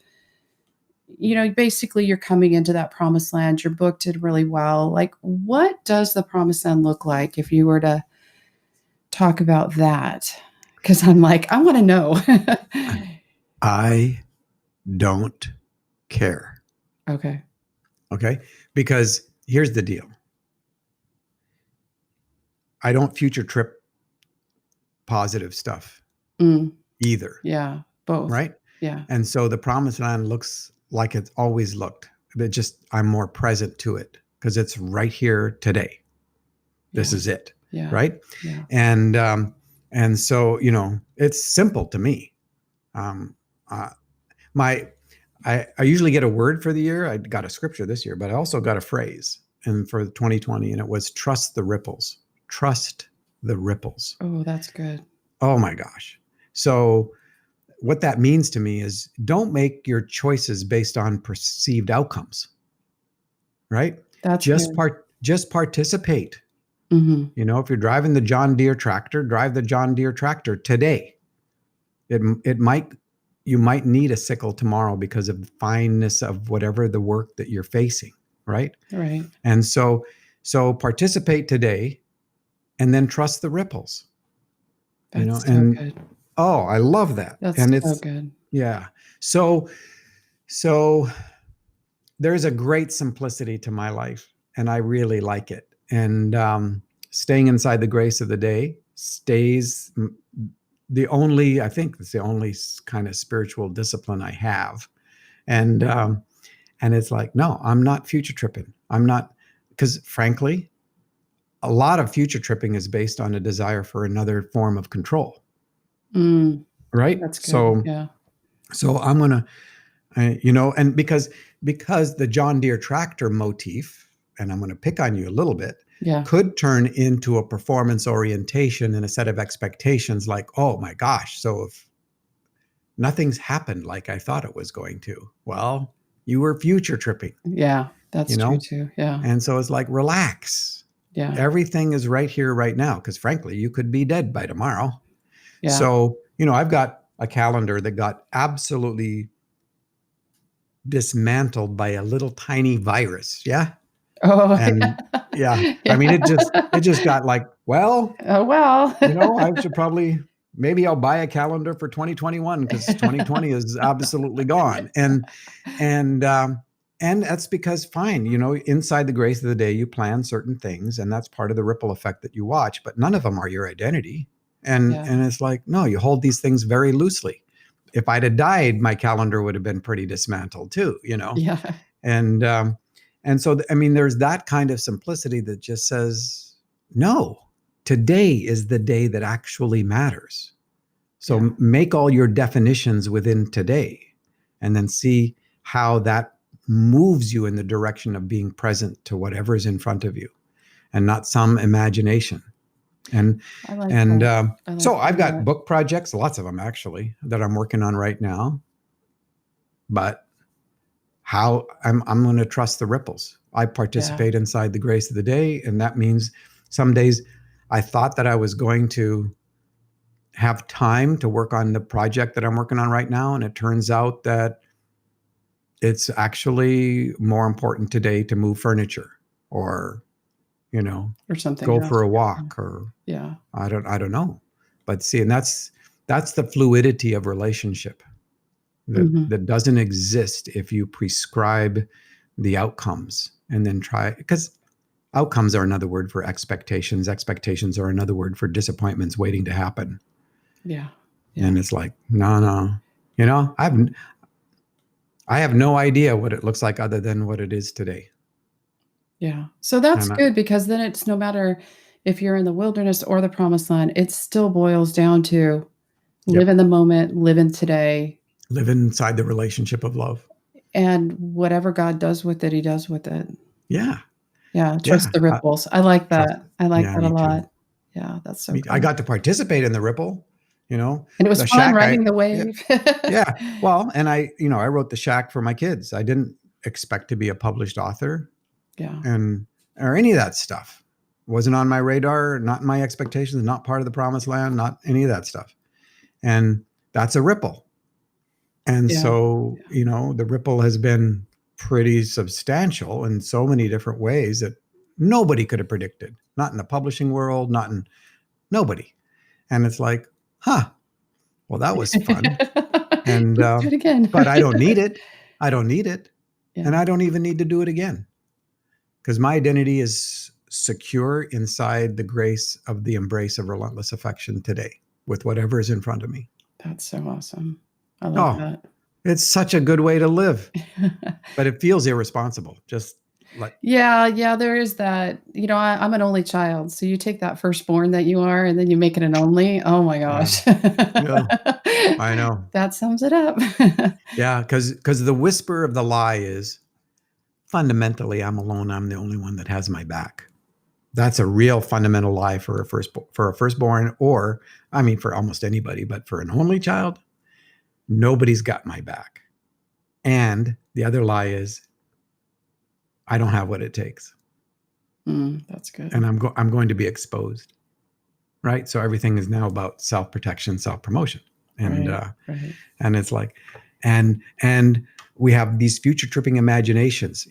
basically you're coming into that promised land, your book did really well. Like, what does the promised land look like if you were to talk about that? Because 'Cause I'm like, I wanna know. I don't care. Okay. Okay. Because here's the deal, I don't future trip positive stuff Mm, either. yeah, both. Right. Yeah, And so the promised land looks like it's always looked. I'm more present to it because it's right here today. This yeah, is it. yeah, Right. yeah. And so, it's simple to me. Um, uh, my I usually get a word for the year. I got a scripture this year, but I also got a phrase and for 2020, and it was trust the ripples. Trust the ripples. Oh, that's good. Oh my gosh. So what that means to me is don't make your choices based on perceived outcomes, right? That's good. Just participate. Mm-hmm. If you're driving the John Deere tractor, drive the John Deere tractor today. It might you might need a sickle tomorrow because of the fineness of whatever the work that you're facing, right? Right. And so participate today and then trust the ripples. That's so And good. oh, I love that. That's And so it's good. yeah. So there's a great simplicity to my life, and I really like it. And staying inside the grace of the day stays I think it's the only kind of spiritual discipline I have. And it's like, no, I'm not future tripping. I'm not, because frankly, a lot of future tripping is based on a desire for another form of control, right? That's good. So Yeah. I'm gonna, and because the John Deere tractor motif, and I'm going to pick on you a little bit, Yeah. could turn into a performance orientation and a set of expectations like, oh my gosh, so if nothing's happened like I thought it was going to, well, you were future tripping, Yeah. That's true too. Yeah. And so it's like, relax. Yeah. Everything is right here, right now, because frankly, you could be dead by tomorrow. Yeah. So, I've got a calendar that got absolutely dismantled by a little tiny virus. Yeah. Oh, And yeah, I mean, it just got like, well, oh, well. I should maybe I'll buy a calendar for 2021 because 2020 is absolutely gone. And that's because fine, inside the grace of the day, you plan certain things, and that's part of the ripple effect that you watch, but none of them are your identity. And it's like, no, you hold these things very loosely. If I'd have died, my calendar would have been pretty dismantled too, Yeah. And so, I mean, there's that kind of simplicity that just says, no, today is the day that actually matters. So make all your definitions within today and then see how that moves you in the direction of being present to whatever is in front of you and not some imagination. And I like and that. so I've got book projects, lots of them actually, that I'm working on right now. But how I'm going to trust the ripples. I participate inside the grace of the day. And that means some days I thought that I was going to have time to work on the project that I'm working on right now. And it turns out that it's actually more important today to move furniture or, or something go else. for a walk or Yeah. I don't know. But see, and that's the fluidity of relationship. That doesn't exist if you prescribe the outcomes and then try, because outcomes are another word for expectations. Expectations are another word for disappointments waiting to happen. Yeah. And it's like, no, I have no idea what it looks like other than what it is today. Yeah. So that's good because then it's no matter if you're in the wilderness or the promised land, it still boils down to live in the moment, live in today. Live inside the relationship of love. And whatever God does with it, he does with it. Yeah. Yeah. Trust the ripples. I like that. I like that a lot. Too. Yeah. That's so good. I got to participate in the ripple, And it was fun riding the wave. Yeah. Well, and I wrote the shack for my kids. I didn't expect to be a published author. Yeah. Or any of that stuff. Wasn't on my radar, not my expectations, not part of the promised land, not any of that stuff. And that's a ripple. And so, the ripple has been pretty substantial in so many different ways that nobody could have predicted. Not in the publishing world, nobody. And it's like, well, that was fun. And do it again. But I don't need it. Yeah. And I don't even need to do it again. Because my identity is secure inside the grace of the embrace of relentless affection today with whatever is in front of me. That's so awesome. I love that. It's such a good way to live, but it feels irresponsible. Just Like, Yeah, there is that. I'm an only child, so you take that firstborn that you are, and then you make it an only. Oh my yeah, gosh. yeah, I know. That sums it up. Yeah, because the whisper of the lie is fundamentally, I'm alone. I'm the only one that has my back. That's a real fundamental lie for a firstborn, or I mean, for almost anybody, but for an only child, nobody's got my back. And the other lie is, I don't have what it takes, That's and good. I'm going to be exposed, right? So everything is now about self protection, self promotion, and Right, right. and it's like, and we have these future tripping imaginations.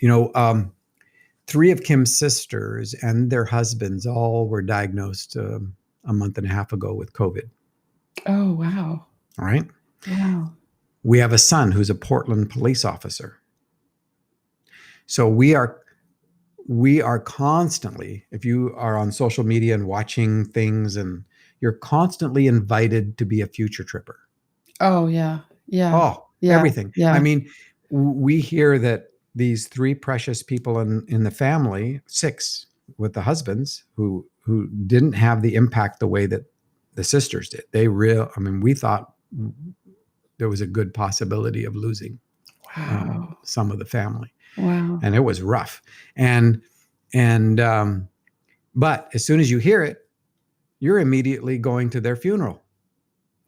3 of Kim's sisters and their husbands all were diagnosed a month and a half ago with COVID. Oh, wow. All right. Wow. We have a son who's a Portland police officer. So we are constantly, if you are on social media and watching things, and you're constantly invited to be a future tripper. Oh, yeah. Yeah. Oh, Yeah. everything. I Yeah. mean, we hear that these 3 precious people in the family, 6 with the husbands, who didn't have the impact the way that the sisters did. I mean, we thought there was a good possibility of losing Wow. some of the family, Wow. and it was rough. And but as soon as you hear it, you're immediately going to their funeral,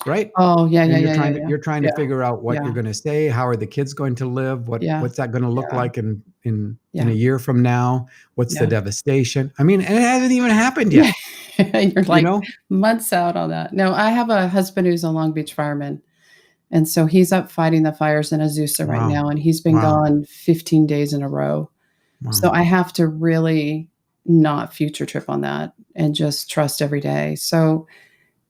right? Oh, yeah, yeah, And you're yeah, yeah, trying to yeah. you're trying to Yeah. figure out what you're Yeah. going to say. How are the kids going to live? Yeah. What's that going to look Yeah. like in a Yeah. year from now? What's the Yeah. devastation? I mean, and it hasn't even happened Yeah. yet. You're You like know? months out on that. No, I have a husband who's a Long Beach fireman, and so he's up fighting the fires in Azusa right Wow, now, and he's been wow, gone 15 days in a row. So wow. I have to really not future trip on that and just trust every day. So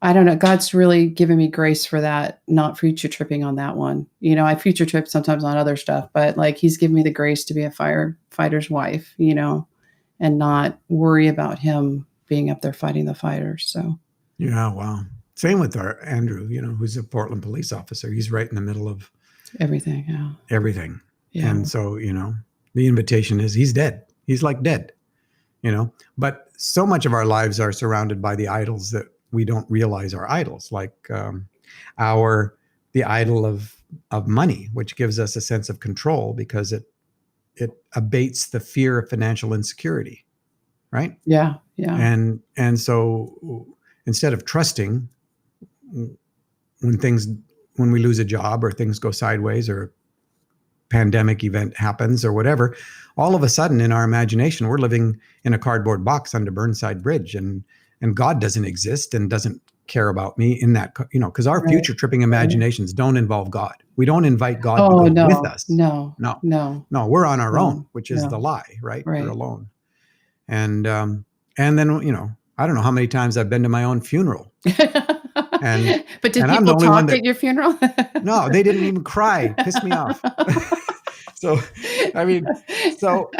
I don't know. God's really given me grace for that, not future tripping on that one. I future trip sometimes on other stuff, but like he's given me the grace to be a firefighter's wife, and not worry about him being up there fighting the fighters. So Yeah, wow. Same with our Andrew, who's a Portland police officer. He's right in the middle of everything. Yeah. everything. Yeah. And so, the invitation is he's dead. He's like dead, But so much of our lives are surrounded by the idols that we don't realize are idols, like the idol of money, which gives us a sense of control because it abates the fear of financial insecurity, right? Yeah. Yeah. And so instead of trusting when we lose a job or things go sideways or a pandemic event happens or whatever, all of a sudden in our imagination we're living in a cardboard box under Burnside Bridge, and God doesn't exist and doesn't care about me in that, because our Right. future tripping Right. imaginations don't involve God. We don't invite God to Oh, go with no. us. No. No, No. no, we're on our own, No. which is the No. lie, right? We're Right. alone. And then, I don't know how many times I've been to my own funeral, and But did I'm the people only one talk that, at your funeral? no, they didn't even cry. Pissed me off. So, I mean, so,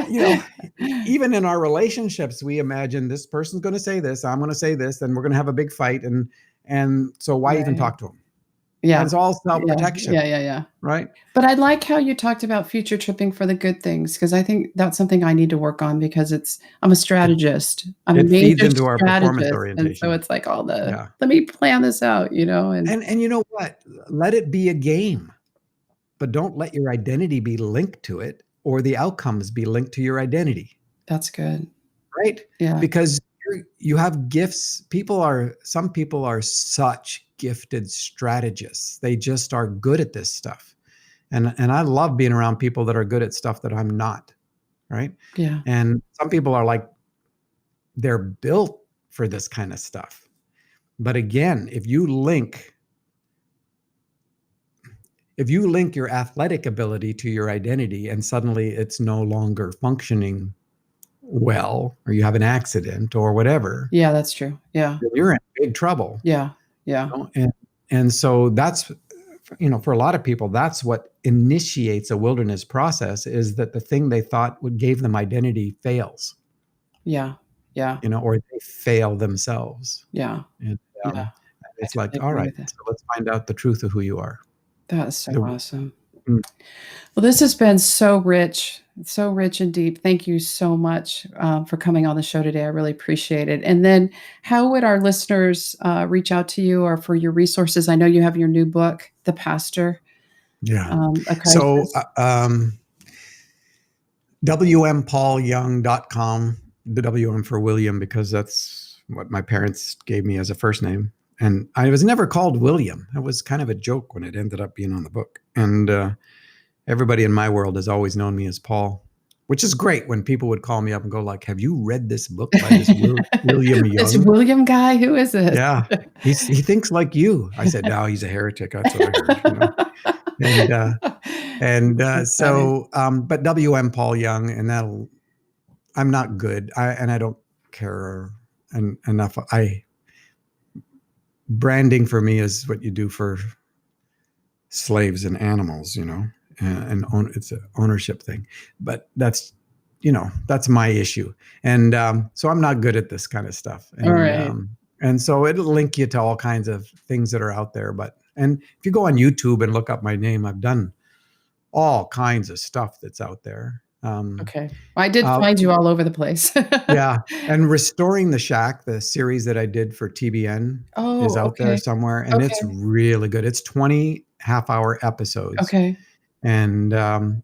even in our relationships, we imagine this person's going to say this, I'm going to say this, and we're going to have a big fight. And so why even Right. talk to them? And Yeah. it's all Yeah. self-protection, Yeah, yeah, yeah. right? But I like how you talked about future tripping for the good things, because I think that's something I need to work on because I'm a It, strategist. I'm a it feeds major into our performance strategist, and so orientation. it's like all the, Yeah. "Let me plan this out," and And you know what? Let it be a game, but don't let your identity be linked to it or the outcomes be linked to your identity. that's good. Right? Yeah. Because you have gifts. Some people are such gifted strategists. They just are good at this stuff. And I love being around people that are good at stuff that I'm not, right? Yeah. And some people are like, they're built for this kind of stuff. But again, if you link your athletic ability to your identity and suddenly it's no longer functioning well, or you have an accident or whatever, Yeah, that's true. Yeah. you're in big trouble. Yeah. Yeah. And so that's, for a lot of people, that's what initiates a wilderness process, is that the thing they thought would gave them identity fails, Yeah. Yeah. or they fail themselves. Yeah. And Yeah. I it's like, totally all agree right, with that. so let's find out the truth of who you are. That is so The, awesome. Mm. Well, this has been so rich and deep. Thank you so much for coming on the show today. I really appreciate it. And then, how would our listeners reach out to you or for your resources? I know you have your new book, The Pastor, Yeah. A So, Crisis. wmpaulyoung.com, the WM for William, because that's what my parents gave me as a first name. And I was never called William. It was kind of a joke when it ended up being on the book. And everybody in my world has always known me as Paul, which is great when people would call me up and go like, have you read this book by this William This Young? William guy, who is this? Yeah. He thinks like you. I said, no, he's a heretic. That's what I heard. And, That's funny. but WM Paul Young, and I'm not good. I don't care enough. Branding for me is what you do for slaves and animals, it's an ownership thing, but that's my issue. And so I'm not good at this kind of stuff. All right. And so it'll link you to all kinds of things that are out there. And if you go on YouTube and look up my name, I've done all kinds of stuff that's out there. Okay. I did Uh, find you all over the place. yeah. And Restoring the Shack, the series that I did for TBN, is Oh, out there okay. somewhere. And it's Okay. really good. It's 20 half-hour episodes. Okay. And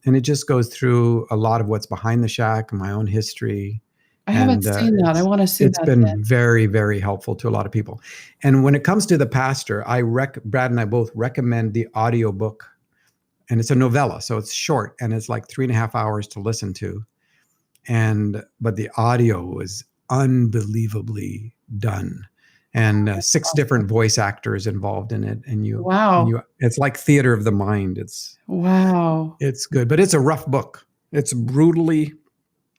it just goes through a lot of what's behind the shack and my own history. I haven't And seen that. I want to see it's that been then. very, very helpful to a lot of people. And when it comes to The Pastor, Brad and I both recommend the audiobook. And it's a novella, so it's short, and it's like 3.5 hours to listen to. But the audio was unbelievably done, and 6 different voice actors involved in it. Wow. It's like theater of the mind. Wow. It's good, but it's a rough book. It's brutally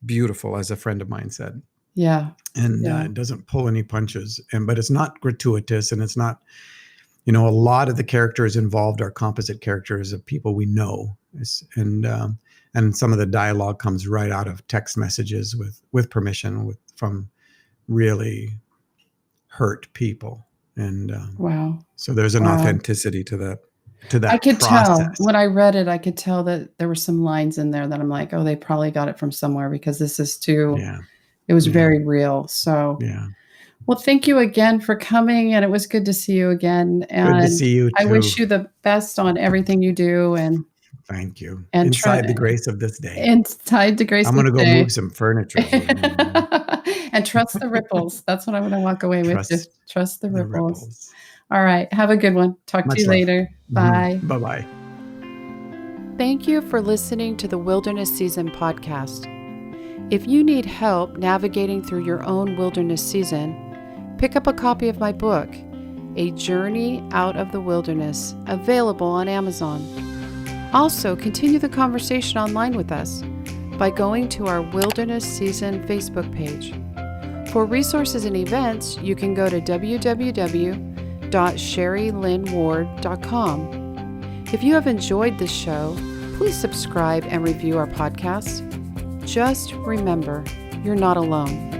beautiful, as a friend of mine said, Yeah. and Yeah. it doesn't pull any punches. But it's not gratuitous, and it's not. A lot of the characters involved are composite characters of people we know, and some of the dialogue comes right out of text messages with permission from really hurt people, and Wow. so there's an Wow. authenticity to that I could tell process. when I read it, I could tell that there were some lines in there that I'm like, oh, they probably got it from somewhere because this is Yeah, it was yeah, very real. So, yeah. well, thank you again for coming. And it was good to see you again. Good to And see you I too. wish you the best on everything you do Thank you. and Inside the grace of this day. and tied to Grace's I'm going to go day. move some furniture for you. And trust the ripples. That's what I'm going to walk away with. Just Trust trust the the ripples. ripples. All right. Have a good one. Talk to Much you love. later. Bye. Bye-bye. Thank you for listening to the Wilderness Season podcast. If you need help navigating through your own wilderness season, pick up a copy of my book, A Journey Out of the Wilderness, available on Amazon. Also, continue the conversation online with us by going to our Wilderness Season Facebook page. For resources and events, you can go to www.sherrylynnward.com. If you have enjoyed this show, please subscribe and review our podcast. Just remember, you're not alone.